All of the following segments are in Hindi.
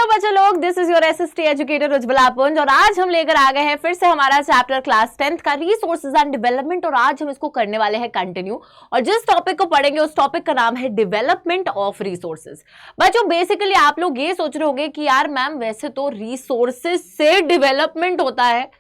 बच्चों लोग, this is your SST educator Ujjwala पुंज और आज हम लेकर आ गए हैं फिर से हमारा चैप्टर क्लास 10th का रिसोर्सेज एंड डेवलपमेंट। और आज हम इसको करने वाले हैं कंटिन्यू। और जिस टॉपिक को पढ़ेंगे उस टॉपिक का नाम है डेवलपमेंट ऑफ रिसोर्सेज। बच्चों बेसिकली आप लोग ये सोच रहे होंगे कि यार मैम वैसे तो रिसोर्सेज से डेवलपमेंट होता है,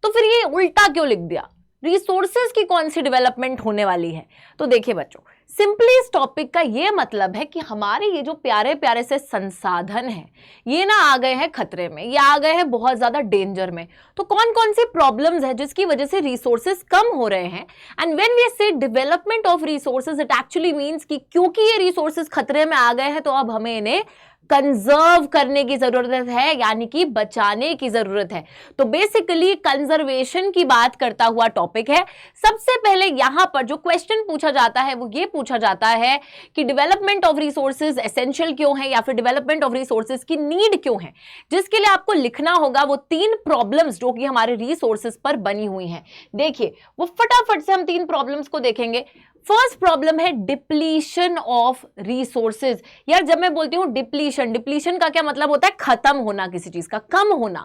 तो फिर ये उल्टा क्यों लिख दिया, रिसोर्सेज की कौन सी डेवलपमेंट होने वाली है। तो देखिए बच्चों, सिंपली इस टॉपिक का ये मतलब है कि हमारे ये जो प्यारे प्यारे से संसाधन हैं ये ना आ गए हैं खतरे में, ये आ गए हैं बहुत ज्यादा डेंजर में। तो कौन कौन सी प्रॉब्लम्स है जिसकी वजह से रिसोर्सेज कम हो रहे हैं। एंड व्हेन वी से development of resources, it actually means कि क्योंकि ये रिसोर्सेज खतरे में आ गए हैं तो अब हमें इन्हें कंजर्व करने की जरूरत है, यानी कि बचाने की जरूरत है। तो बेसिकली कंजर्वेशन की बात करता हुआ टॉपिक है। सबसे पहले यहां पर जो क्वेश्चन पूछा जाता है वो ये पूछा जाता है कि डेवलपमेंट ऑफ रिसोर्सेज एसेंशियल क्यों है, या फिर डेवलपमेंट ऑफ रिसोर्सेज की नीड क्यों है। जिसके लिए आपको लिखना होगा वो 3 प्रॉब्लम्स जो कि हमारे रिसोर्सेज पर बनी हुई हैं। देखिए वो फटाफट से हम 3 प्रॉब्लम्स को देखेंगे। फर्स्ट प्रॉब्लम है डिप्लीशन ऑफ रिसोर्सेज। यार जब मैं बोलती हूं डिप्लीशन का क्या मतलब होता है, खत्म होना, किसी चीज का कम होना।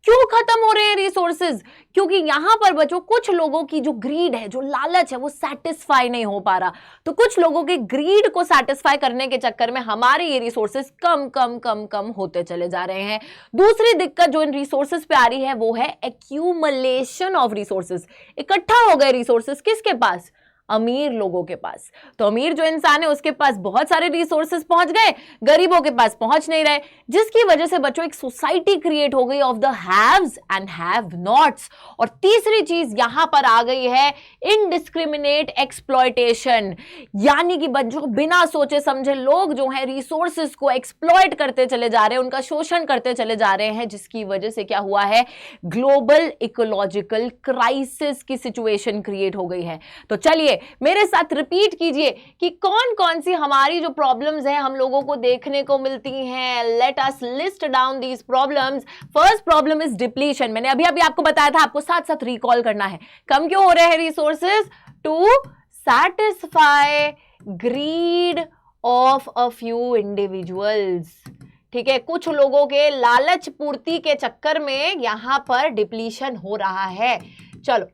क्यों खत्म हो रहे हैं रिसोर्सेज? क्योंकि यहां पर बच्चों कुछ लोगों की जो ग्रीड है, जो लालच है, वो सेटिस्फाई नहीं हो पा रहा। तो कुछ लोगों के ग्रीड को सेटिस्फाई करने के चक्कर में हमारे ये रिसोर्सेज कम कम कम कम होते चले जा रहे हैं। दूसरी दिक्कत जो इन रिसोर्सेज पे आ रही है वो है एक्यूमुलेशन ऑफ रिसोर्सेज। इकट्ठा हो गए रिसोर्सेज किसके पास? अमीर लोगों के पास। तो अमीर जो इंसान है उसके पास बहुत सारे रिसोर्सेज पहुंच गए, गरीबों के पास पहुंच नहीं रहे, जिसकी वजह से बच्चों एक सोसाइटी क्रिएट हो गई of the haves and have nots. और तीसरी चीज यहां पर आ गई है इनडिस्क्रिमिनेट एक्सप्लॉयटेशन, यानी कि बच्चों बिना सोचे समझे लोग जो है रिसोर्सेज को एक्सप्लॉयट करते चले जा रहे हैं, उनका शोषण करते चले जा रहे हैं, जिसकी वजह से क्या हुआ है, ग्लोबल इकोलॉजिकल क्राइसिस की सिचुएशन क्रिएट हो गई है। तो चलिए मेरे साथ रिपीट कीजिए कि कौन कौन सी हमारी जो प्रॉब्लम्स हैं हम लोगों को देखने को मिलती हैं। Let us list down these problems. First problem is depletion. मैंने अभी अभी आपको बताया था, आपको साथ साथ रिकॉल करना है। कम क्यों हो रहे हैं resources? To satisfy greed of a few individuals. ठीक है, कुछ लोगों के लालच पूर्ति के चक्कर में यहां पर डिप्लीशन हो रहा है। चलो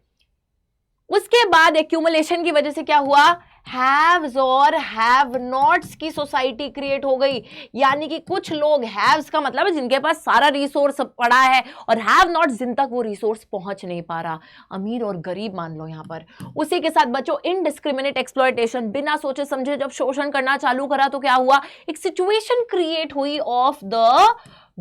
उसके बाद एक्यूमुलेशन की वजह से क्या हुआ, हैव्स और हैव नॉट्स की सोसाइटी क्रिएट हो गई। यानी कि कुछ लोग, हैव्स का मतलब है जिनके पास सारा रिसोर्स पड़ा है, और हैव नॉट्स जिन तक वो रिसोर्स पहुंच नहीं पा रहा, अमीर और गरीब मान लो यहां पर। उसी के साथ बच्चों इनडिस्क्रिमिनेट एक्सप्लॉयटेशन, बिना सोचे समझे जब शोषण करना चालू करा तो क्या हुआ, एक सिचुएशन क्रिएट हुई of the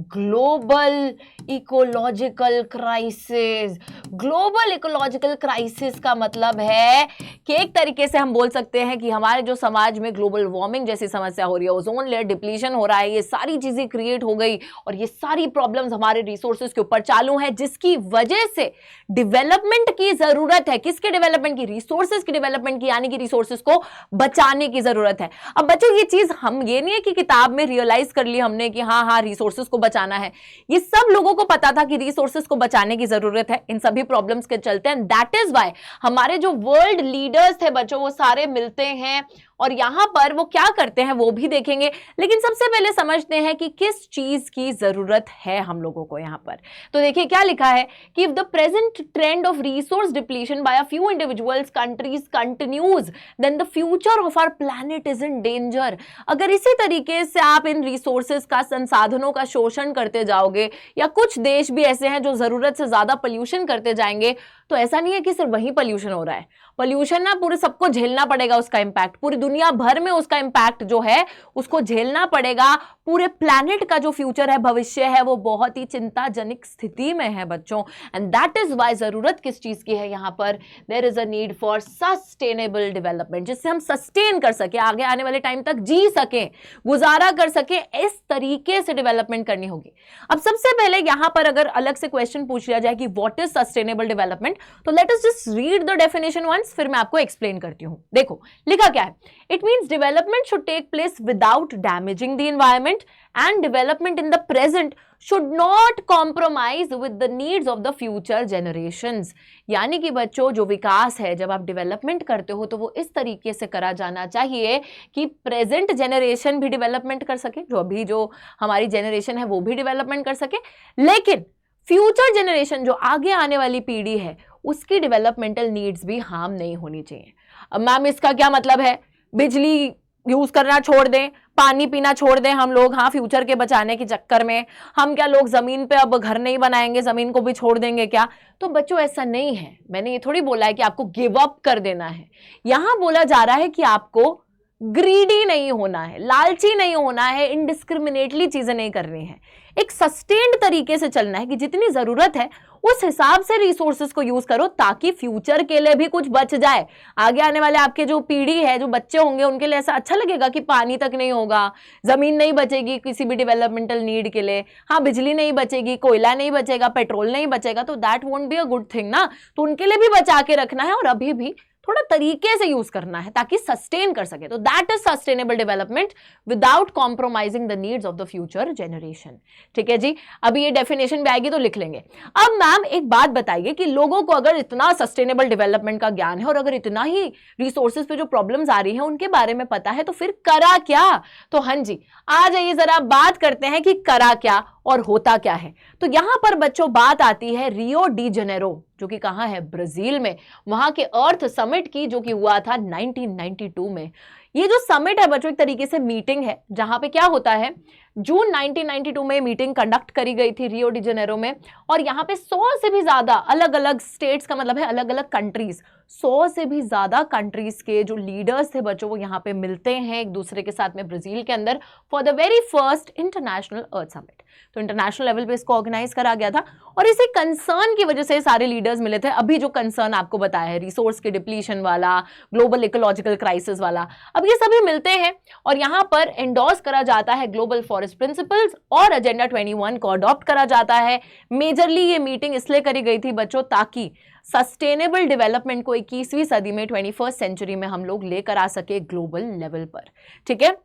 global ecological crisis. Global ecological crisis का मतलब है कि एक तरीके से हम बोल सकते हैं कि हमारे जो समाज में ग्लोबल वार्मिंग जैसी समस्या हो रही है, ओजोन लेयर डिप्लीशन हो रहा है, ये सारी चीजें क्रिएट हो गई और ये सारी प्रॉब्लम्स हमारे रिसोर्सेज के ऊपर चालू है, जिसकी वजह से डेवलपमेंट की जरूरत है। किसके डेवलपमेंट की? रिसोर्सेज की डेवलपमेंट की, यानी कि रिसोर्सेज को बचाने की जरूरत है। अब बच्चों ये चीज हम ये नहीं है कि किताब में रियलाइज कर ली हमने कि हाँ रिसोर्सेज को बचाना है। ये सब लोगों को पता था कि रिसोर्सेज को बचाने की जरूरत है इन सभी प्रॉब्लम्स के चलते। एंड दैट इज व्हाई हमारे जो वर्ल्ड लीडर्स थे बच्चों वो सारे मिलते हैं और यहां पर वो क्या करते हैं वो भी देखेंगे। लेकिन सबसे पहले समझते हैं कि किस चीज की जरूरत है हम लोगों को यहां पर। तो देखिए क्या लिखा है कि if the present trend of resource depletion by a few individuals countries continues then the future of our planet is in danger. अगर इसी तरीके से आप इन रिसोर्सेज का, संसाधनों का शोषण करते जाओगे, या कुछ देश भी ऐसे हैं जो जरूरत से ज्यादा पोल्यूशन करते जाएंगे, तो ऐसा नहीं है कि सिर्फ वही पोल्यूशन हो रहा है। पोल्यूशन ना पूरे सबको झेलना पड़ेगा, उसका इंपैक्ट पूरी दुनिया भर में उसका इंपैक्ट जो है उसको झेलना पड़ेगा। पूरे प्लैनेट का जो फ्यूचर है, भविष्य है, वो बहुत ही चिंताजनक स्थिति में है बच्चों। एंड दैट इज वाई जरूरत किस चीज की है यहां पर, there is a need for sustainable development, जिससे हम सस्टेन कर सके, आगे आने वाले टाइम तक जी सके, गुजारा कर सके, इस तरीके से डेवलपमेंट करनी होगी। अब सबसे पहले यहां पर अगर अलग से क्वेश्चन पूछ लिया जाए कि व्हाट इज सस्टेनेबल डेवलपमेंट, तो let us just read the definition once, फिर मैं आपको एक्सप्लेन करती हूं। देखो लिखा क्या है, it means development should take place without damaging the environment and development in the present should not compromise with the needs of the future generations। यानी कि बच्चों जो विकास है, जब आप डेवलपमेंट करते हो तो वो इस तरीके से करा जाना चाहिए कि प्रेजेंट जनरेशन भी डेवलपमेंट कर सके, जो हमारी जनरेशन है वो भी डेवलपमेंट कर सके, लेकिन फ्यूचर जनरेशन जो आगे आने वाली पीढ़ी है उसकी डेवलपमेंटल नीड्स भी हार्म नहीं होनी चाहिए। अब मैम इसका क्या मतलब है, बिजली यूज करना छोड़ दें, पानी पीना छोड़ दें हम लोग, हाँ फ्यूचर के बचाने के चक्कर में हम क्या लोग जमीन पे अब घर नहीं बनाएंगे, जमीन को भी छोड़ देंगे क्या? तो बच्चों ऐसा नहीं है, मैंने ये थोड़ी बोला है कि आपको गिव अप कर देना है। यहां बोला जा रहा है कि आपको ग्रीडी नहीं होना है, लालची नहीं होना है, इनडिस्क्रिमिनेटली चीजें नहीं करनी है, एक सस्टेन्ड तरीके से चलना है कि जितनी जरूरत है उस हिसाब से रिसोर्सेज को यूज करो ताकि फ्यूचर के लिए भी कुछ बच जाए। आगे आने वाले आपके जो पीढ़ी है, जो बच्चे होंगे, उनके लिए ऐसा अच्छा लगेगा कि पानी तक नहीं होगा, जमीन नहीं बचेगी किसी भी डेवलपमेंटल नीड के लिए, हाँ बिजली नहीं बचेगी, कोयला नहीं बचेगा, पेट्रोल नहीं बचेगा, तो that won't be a good thing ना। तो उनके लिए भी बचा के रखना है और अभी भी थोड़ा तरीके से यूज करना है ताकि सस्टेन कर सके। तो that is sustainable development without compromising the needs of the future generation. ठीक है जी, अभी ये डेफिनेशन भी आएगी तो लिख लेंगे। अब मैम एक बात बताइए कि लोगों को अगर इतना सस्टेनेबल डेवलपमेंट का ज्ञान है और अगर इतना ही रिसोर्सेज पे जो प्रॉब्लम्स आ रही है उनके बारे में पता है, तो फिर करा क्या? तो हाँ जी, आ जाइए जरा बात करते हैं कि करा क्या और होता क्या है। तो यहां पर बच्चों बात आती है रियो डी जेनेरो, जो कि कहां है, ब्राजील में, वहां के अर्थ समिट की, जो कि हुआ था 1992 में। ये जो समिट है बच्चों एक तरीके से मीटिंग है, जहां पे क्या होता है, जून 1992 में मीटिंग कंडक्ट करी गई थी रियो डी जेनेरो में, और यहाँ पे 100 से भी ज्यादा अलग अलग स्टेट्स का मतलब है अलग अलग कंट्रीज, 100 से भी ज्यादा कंट्रीज के जो लीडर्स थे बच्चों वो यहाँ पे मिलते हैं एक दूसरे के साथ में ब्राजील के अंदर for the very first international earth summit. तो इंटरनेशनल लेवल पे इसको ऑर्गेनाइज करा गया था और इसी कंसर्न की वजह से सारे लीडर्स मिले थे। अभी जो कंसर्न आपको बताया है, रिसोर्स के डिप्लीशन वाला, ग्लोबल इकोलॉजिकल क्राइसिस वाला, अब ये सभी मिलते हैं और यहाँ पर एंडोर्स करा जाता है ग्लोबल फॉरेस्ट प्रिंसिपल्स और एजेंडा 21 को अडॉप्ट करा जाता है। मेजरली ये मीटिंग इसलिए करी गई थी बच्चों ताकि सस्टेनेबल डेवलपमेंट को 21वीं सदी में 21st सेंचुरी में हम लोग लेकर आ सके ग्लोबल लेवल पर। ठीक है,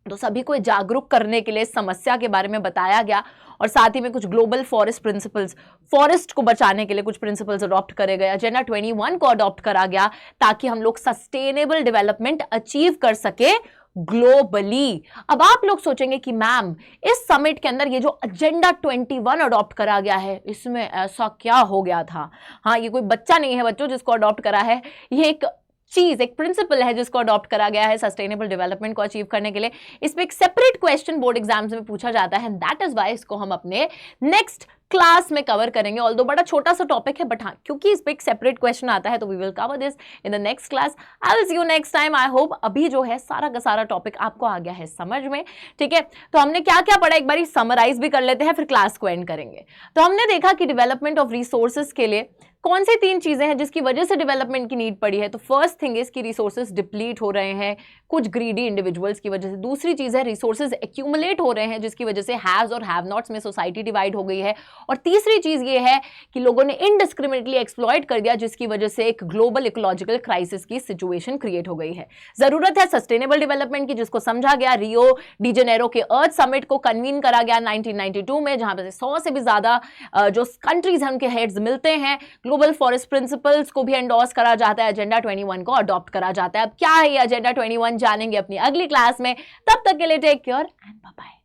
तो सभी को जागरूक करने के लिए समस्या के बारे में बताया गया और साथ ही में कुछ ग्लोबल फॉरेस्ट प्रिंसिपल्स, फॉरेस्ट को बचाने के लिए कुछ प्रिंसिपल्स अडॉप्ट करे गए, एजेंडा 21 को अडॉप्ट करा गया ताकि हम लोग सस्टेनेबल डेवलपमेंट अचीव कर सके ग्लोबली। अब आप लोग सोचेंगे कि मैम इस समिट के अंदर ये जो एजेंडा 21 अडॉप्ट करा गया है इसमें ऐसा क्या हो गया था? हाँ, ये कोई बच्चा नहीं है बच्चों जिसको अडॉप्ट करा है, ये एक चीज, एक प्रिंसिपल है जिसको अडॉप्ट करा गया है सस्टेनेबल डेवलपमेंट को अचीव करने के लिए। इसमें एक सेपरेट क्वेश्चन बोर्ड एग्जाम्स में पूछा जाता है, दैट इज वाई इसको हम अपने नेक्स्ट क्लास में कवर करेंगे। ऑल्दो बड़ा छोटा सा टॉपिक है, बट हाँ क्योंकि इस पे एक सेपरेट क्वेश्चन आता है तो we will cover this in the next class. I will see you next time. I hope अभी जो है सारा का सारा टॉपिक आपको आ गया है समझ में। ठीक है, तो हमने क्या क्या पढ़ा एक बार समराइज भी कर लेते हैं, फिर क्लास को एंड करेंगे। तो हमने देखा कि डेवलपमेंट ऑफ रिसोर्सेज के लिए कौन सी 3 चीजें हैं जिसकी वजह से डेवलपमेंट की नीड पड़ी है। तो फर्स्ट थिंग इज कि रिसोर्सेज डिप्लीट हो रहे हैं कुछ ग्रीडी इंडिविजुअल्स की वजह से। दूसरी चीज है रिसोर्सेज एक्यूमुलेट हो रहे हैं जिसकी वजह से हैज और हैव नॉट्स में सोसाइटी डिवाइड हो गई है। और तीसरी चीज ये है कि लोगों ने इनडिस्क्रिमिनेटली एक्सप्लॉइट कर दिया जिसकी वजह से एक ग्लोबल इकोलॉजिकल क्राइसिस की सिचुएशन क्रिएट हो गई है। जरूरत है सस्टेनेबल डेवलपमेंट की जिसको समझा गया रियो डी जेनेरो के अर्थ समिट को कन्वीन करा गया 1992 में, जहां पर 100 से भी ज्यादा जो कंट्रीज हैं उनके हेड्स मिलते हैं। ग्लोबल फॉरेस्ट प्रिंसिपल्स को भी एंडोर्स करा जाता है, एजेंडा 21 को अडॉप्ट करा जाता है। अब क्या है ये एजेंडा 21 जानेंगे अपनी अगली क्लास में। तब तक के लिए take care and bye bye.